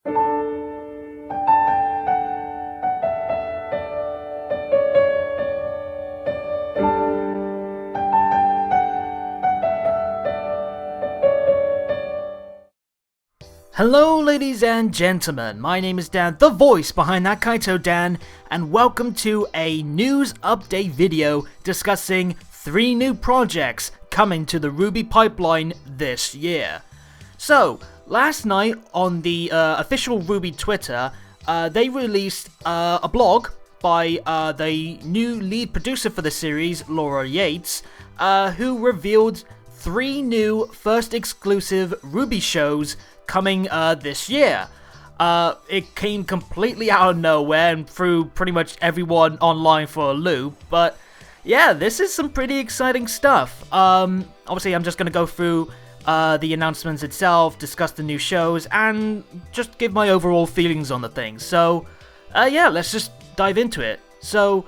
Hello ladies and gentlemen, my name is Dan, the voice behind ThatKaitoDan, and welcome to a news update video discussing 3 new projects coming to the RWBY pipeline this year. So, last night on the official RWBY Twitter, they released a blog by the new lead producer for the series, Laura Yates, who revealed 3 new first exclusive RWBY shows coming this year. It came completely out of nowhere and threw pretty much everyone online for a loop, but yeah, this is some pretty exciting stuff. Obviously I'm just gonna go through the announcements itself, discuss the new shows, and just give my overall feelings on the thing. So yeah, let's just dive into it. So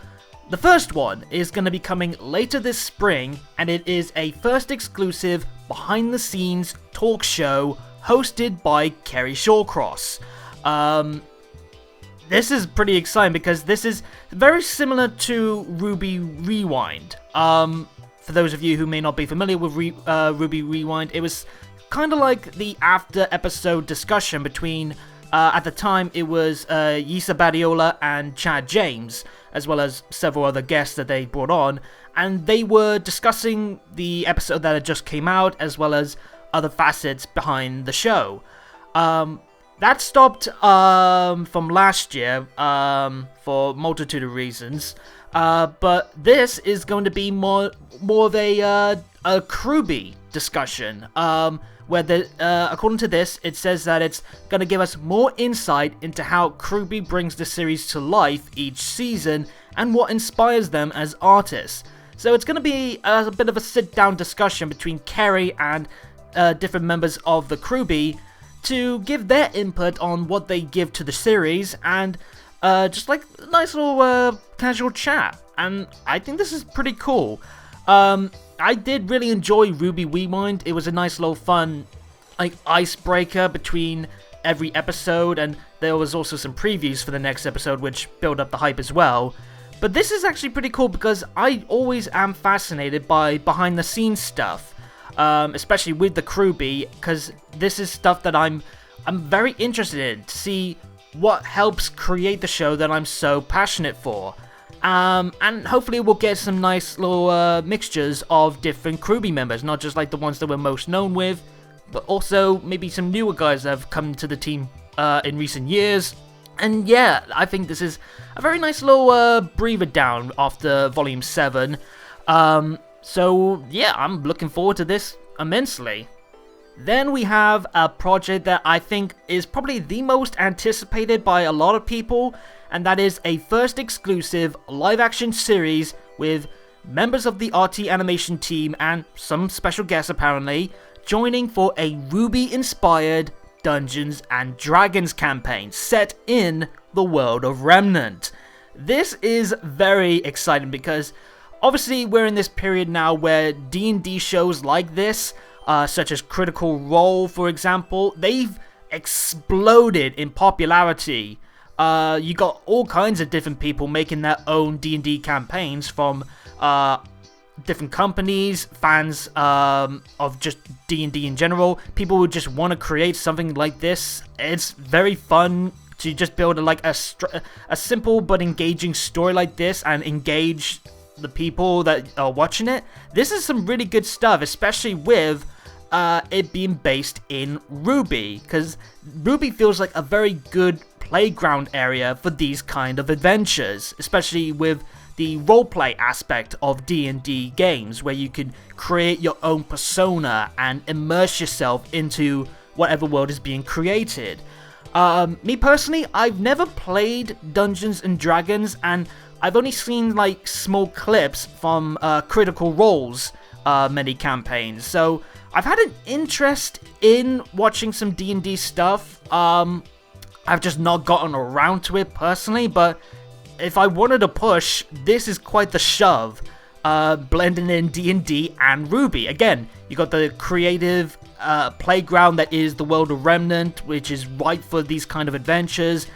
the first one is going to be coming later this spring, and it is a first exclusive behind the scenes talk show hosted by Kerry Shawcross. This is pretty exciting because this is very similar to RWBY Rewind. For those of you who may not be familiar with RWBY Rewind, it was kind of like the after episode discussion between, at the time it was Yisa Badiola and Chad James, as well as several other guests that they brought on, and they were discussing the episode that had just came out, as well as other facets behind the show. That stopped from last year for a multitude of reasons, but this is going to be more of a RWBY discussion, where according to this, it says that it's going to give us more insight into how RWBY brings the series to life each season and what inspires them as artists. So it's going to be a bit of a sit-down discussion between Kerry and different members of the RWBY to give their input on what they give to the series, and just like a nice little casual chat. And I think this is pretty cool. I did really enjoy RWBY Rewind. It was a nice little fun like icebreaker between every episode, and there was also some previews for the next episode which build up the hype as well. But this is actually pretty cool because I always am fascinated by behind the scenes stuff. Especially with the RWBY, because this is stuff that I'm very interested in, to see what helps create the show that I'm so passionate for. And hopefully we'll get some nice little mixtures of different RWBY members, not just like the ones that we're most known with, but also maybe some newer guys that have come to the team in recent years. And yeah, I think this is a very nice little breather down after Volume 7. So yeah, I'm looking forward to this immensely. Then we have a project that I think is probably the most anticipated by a lot of people, and that is a first exclusive live-action series with members of the RT animation team and some special guests apparently joining for a RWBY-inspired Dungeons and Dragons campaign set in the world of Remnant. This is very exciting because obviously we're in this period now where D&D shows like this, such as Critical Role for example, they've exploded in popularity. You got all kinds of different people making their own D&D campaigns, from different companies, fans of just D&D in general, people who just want to create something like this. It's very fun to just build a simple but engaging story like this and engage the people that are watching it. This is some really good stuff, especially with it being based in RWBY, because RWBY feels like a very good playground area for these kind of adventures, especially with the roleplay aspect of D&D games, where you can create your own persona and immerse yourself into whatever world is being created. Me personally, I've never played Dungeons and Dragons, and I've only seen like small clips from Critical Role's many campaigns, so I've had an interest in watching some D&D stuff. I've just not gotten around to it personally, but if I wanted to push, this is quite the shove, blending in D&D and RWBY. Again, you got the creative playground that is the world of Remnant, which is right for these kind of adventures.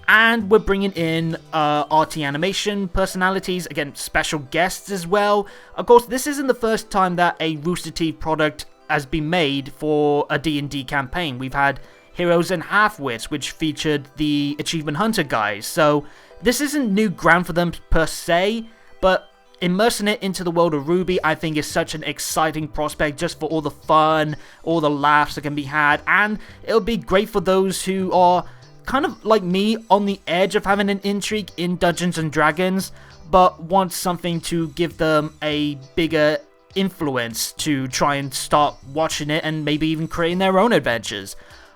And we're bringing in RT animation personalities, again, special guests as well. Of course, this isn't the first time that a Rooster Teeth product has been made for a D&D campaign. We've had Heroes and Halfwits, which featured the Achievement Hunter guys. So this isn't new ground for them per se, but immersing it into the world of RWBY, I think, is such an exciting prospect just for all the fun, all the laughs that can be had, and it'll be great for those who are kind of like me, on the edge of having an intrigue in Dungeons & Dragons, but want something to give them a bigger influence to try and start watching it and maybe even creating their own adventures.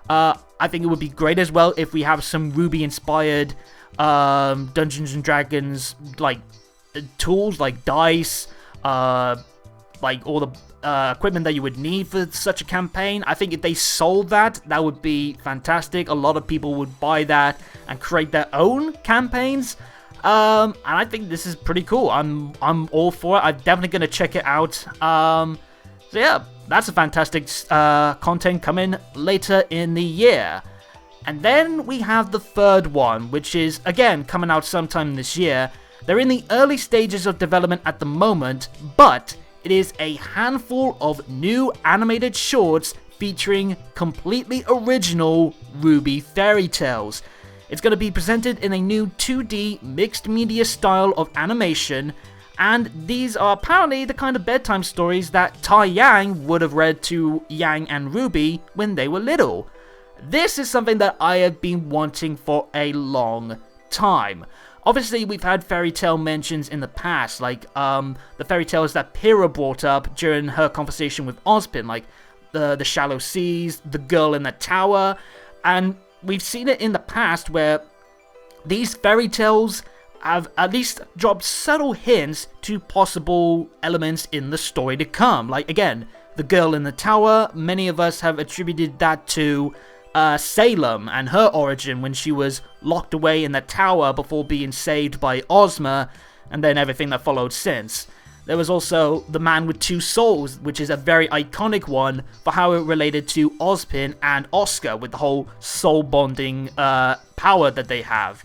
I think it would be great as well if we have some RWBY-inspired Dungeons & Dragons, like, tools, like dice, like all the equipment that you would need for such a campaign. I think if they sold that, that would be fantastic. A lot of people would buy that and create their own campaigns. And I think this is pretty cool. I'm all for it. I'm definitely going to check it out. So yeah, that's a fantastic content coming later in the year. And then we have the third one, which is, again, coming out sometime this year. They're in the early stages of development at the moment, but it is a handful of new animated shorts featuring completely original RWBY fairy tales. It's going to be presented in a new 2D mixed media style of animation, and these are apparently the kind of bedtime stories that Tai Yang would have read to Yang and RWBY when they were little. This is something that I have been wanting for a long time. Obviously, we've had fairy tale mentions in the past, like the fairy tales that Pyrrha brought up during her conversation with Ozpin, like the Shallow Seas, the Girl in the Tower, and we've seen it in the past where these fairy tales have at least dropped subtle hints to possible elements in the story to come. Like, again, the Girl in the Tower, many of us have attributed that to Salem and her origin when she was locked away in the tower before being saved by Ozma, and then everything that followed since. There was also the Man with Two Souls, which is a very iconic one for how it related to Ozpin and Oscar with the whole soul bonding power that they have.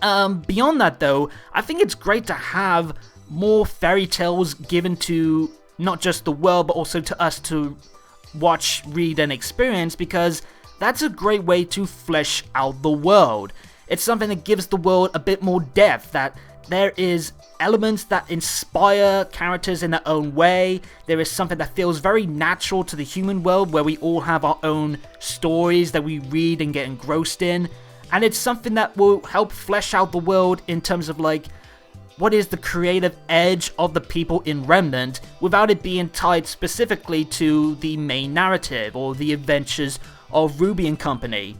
Beyond that though, I think it's great to have more fairy tales given to not just the world but also to us to watch, read and experience, because that's a great way to flesh out the world. It's something that gives the world a bit more depth, that there is elements that inspire characters in their own way. There is something that feels very natural to the human world, where we all have our own stories that we read and get engrossed in. And it's something that will help flesh out the world in terms of, like, what is the creative edge of the people in Remnant without it being tied specifically to the main narrative or the adventures of RWBY and company.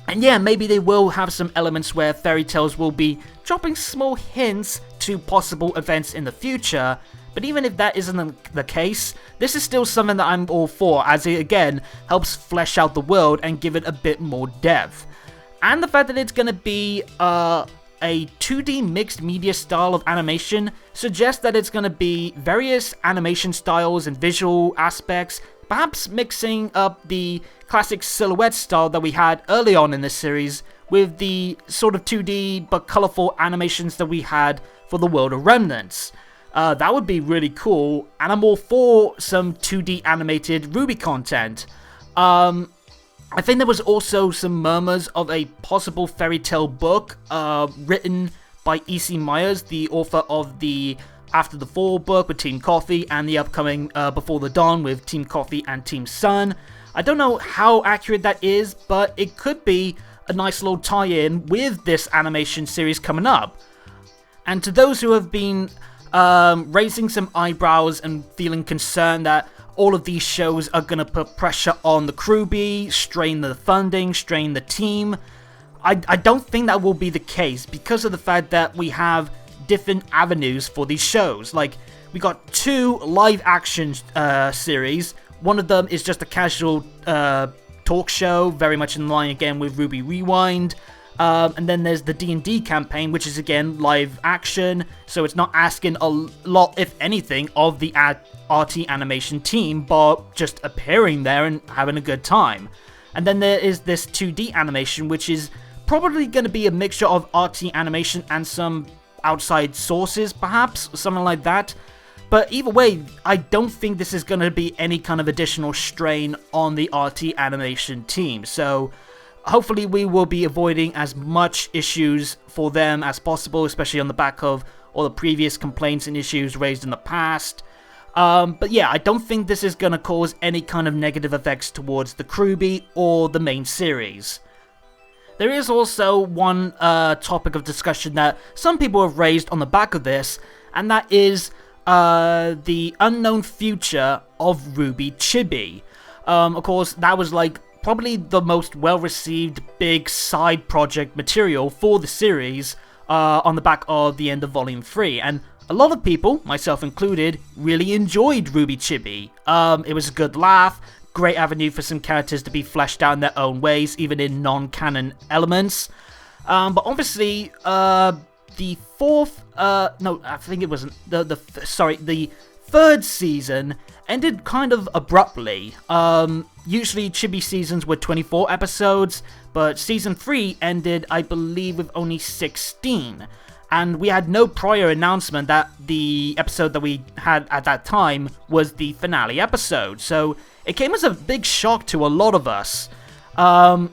And yeah, maybe they will have some elements where fairy tales will be dropping small hints to possible events in the future, but even if that isn't the case, this is still something that I'm all for, as it again helps flesh out the world and give it a bit more depth. And the fact that it's going to be a 2D mixed media style of animation suggests that it's going to be various animation styles and visual aspects, perhaps mixing up the classic silhouette style that we had early on in this series with the sort of 2D but colourful animations that we had for the world of Remnants. That would be really cool, and I'm all for some 2D animated RWBY content. I think there was also some murmurs of a possible fairy tale book written by E.C. Myers, the author of the After the Fall book with Team Coffee and the upcoming Before the Dawn with Team Coffee and Team Sun. I don't know how accurate that is, but it could be a nice little tie-in with this animation series coming up. And to those who have been raising some eyebrows and feeling concerned that all of these shows are going to put pressure on the RWBY, strain the funding, strain the team, I don't think that will be the case because of the fact that we have different avenues for these shows. Like, we got 2 live action series. One of them is just a casual talk show, very much in line again with RWBY Rewind. And then there's the D&D campaign, which is again live action, so it's not asking a lot, if anything, of the RT animation team, but just appearing there and having a good time. And then there is this 2D animation, which is probably going to be a mixture of RT animation and some outside sources, perhaps, something like that. But either way, I don't think this is going to be any kind of additional strain on the RT animation team. So hopefully we will be avoiding as much issues for them as possible, especially on the back of all the previous complaints and issues raised in the past. But yeah, I don't think this is going to cause any kind of negative effects towards the RWBY or the main series. There is also one topic of discussion that some people have raised on the back of this, and that is the unknown future of RWBY Chibi. Of course, that was like probably the most well-received big side project material for the series on the back of the end of Volume 3, and a lot of people, myself included, really enjoyed RWBY Chibi. It was a good laugh, great avenue for some characters to be fleshed out in their own ways, even in non-canon elements. But obviously, the third season ended kind of abruptly. Usually Chibi seasons were 24 episodes, but season 3 ended, I believe, with only 16. And we had no prior announcement that the episode that we had at that time was the finale episode. So it came as a big shock to a lot of us. And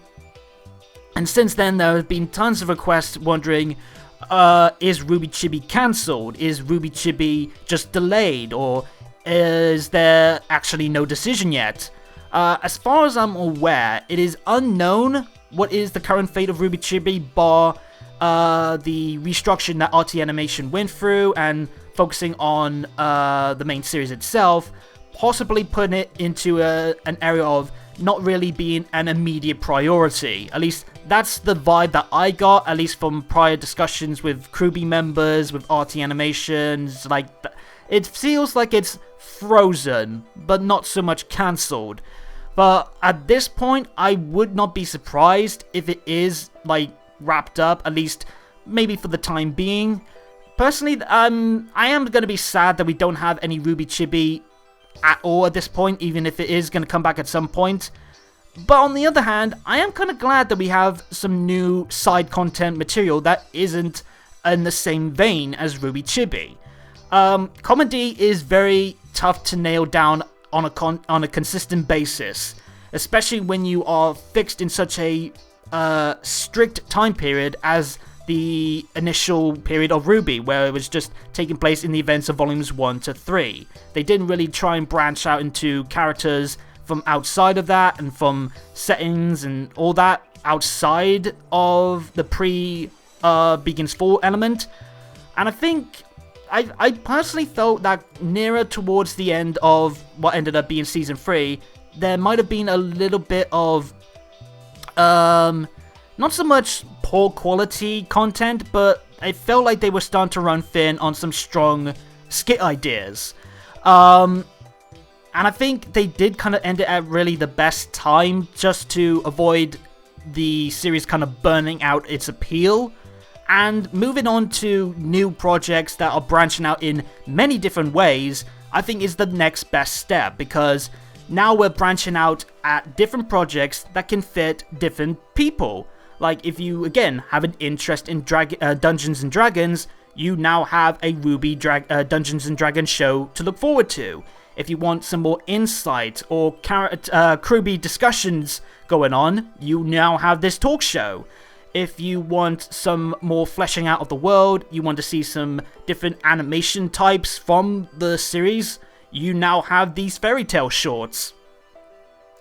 since then, there have been tons of requests wondering, is RWBY Chibi cancelled? Is RWBY Chibi just delayed? Or is there actually no decision yet? As far as I'm aware, it is unknown what is the current fate of RWBY Chibi, bar the restructuring that RT Animation went through and focusing on the main series itself, possibly putting it into an area of not really being an immediate priority. At least that's the vibe that I got, at least from prior discussions with RWBY members, with RT Animations. Like, it feels like it's frozen, but not so much cancelled. But at this point, I would not be surprised if it is, like, wrapped up, at least maybe for the time being. Personally, I am going to be sad that we don't have any RWBY Chibi at all at this point, even if it is going to come back at some point. But on the other hand, I am kind of glad that we have some new side content material that isn't in the same vein as RWBY Chibi. Comedy is very tough to nail down on a consistent basis, especially when you are fixed in such a strict time period as the initial period of RWBY, where it was just taking place in the events of volumes 1 to 3. They didn't really try and branch out into characters from outside of that, and from settings and all that outside of the Begins 4 element. And I think I personally felt that nearer towards the end of what ended up being Season 3, there might have been a little bit of not so much poor quality content, but I felt like they were starting to run thin on some strong skit ideas. And I think they did kind of end it at really the best time, just to avoid the series kind of burning out its appeal. And moving on to new projects that are branching out in many different ways, I think is the next best step, because now we're branching out at different projects that can fit different people. Like, if you, again, have an interest in Dungeons & Dragons, you now have a RWBY Dungeons & Dragons show to look forward to. If you want some more insight or RWBY discussions going on, you now have this talk show. If you want some more fleshing out of the world, you want to see some different animation types from the series, you now have these fairy tale shorts.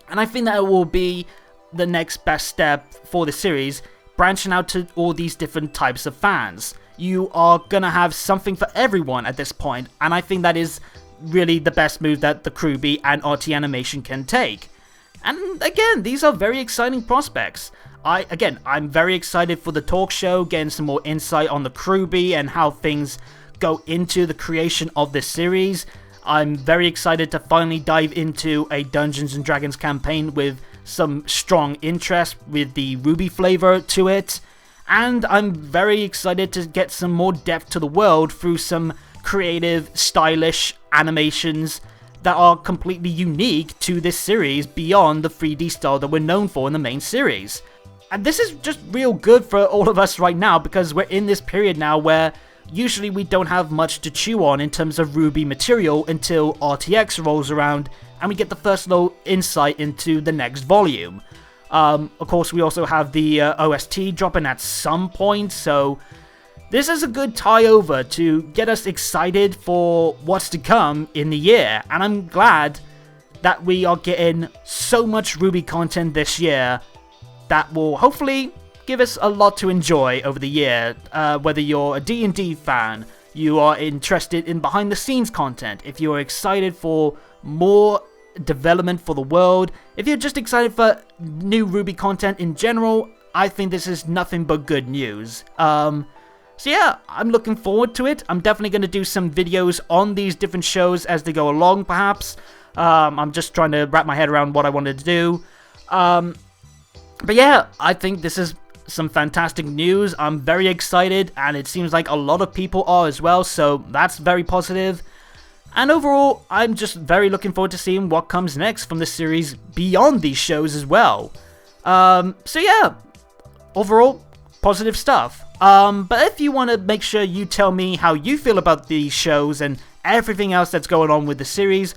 And I think that it will be the next best step for the series, branching out to all these different types of fans. You are gonna have something for everyone at this point, and I think that is really the best move that the RWBY and RT Animation can take. And again, these are very exciting prospects. I'm very excited for the talk show, getting some more insight on the RWBY and how things go into the creation of this series. I'm very excited to finally dive into a Dungeons & Dragons campaign with some strong interest with the RWBY flavor to it. and I'm very excited to get some more depth to the world through some creative, stylish animations that are completely unique to this series beyond the 3D style that we're known for in the main series. And this is just real good for all of us right now, because we're in this period now where usually we don't have much to chew on in terms of RWBY material until RTX rolls around and we get the first little insight into the next volume. Of course, we also have the OST dropping at some point, so this is a good tie-over to get us excited for what's to come in the year, and I'm glad that we are getting so much RWBY content this year that will hopefully give us a lot to enjoy over the year. Whether you're a D&D fan, you are interested in behind-the-scenes content, if you're excited for more development for the world, if you're just excited for new RWBY content in general, I think this is nothing but good news. So yeah, I'm looking forward to it. I'm definitely going to do some videos on these different shows as they go along, perhaps. I'm just trying to wrap my head around what I wanted to do. But yeah, I think this is some fantastic news. I'm very excited, and it seems like a lot of people are as well, so that's very positive. And overall, I'm just very looking forward to seeing what comes next from the series beyond these shows as well. So yeah, overall, positive stuff. But if you want to make sure you tell me how you feel about these shows and everything else that's going on with the series,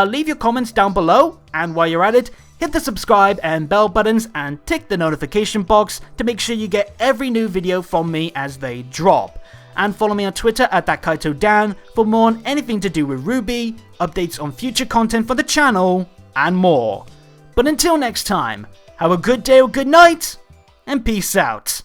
leave your comments down below, and while you're at it, hit the subscribe and bell buttons and tick the notification box to make sure you get every new video from me as they drop. And follow me on Twitter at ThatKaitoDan for more on anything to do with RWBY, updates on future content for the channel, and more. But until next time, have a good day or good night, and peace out.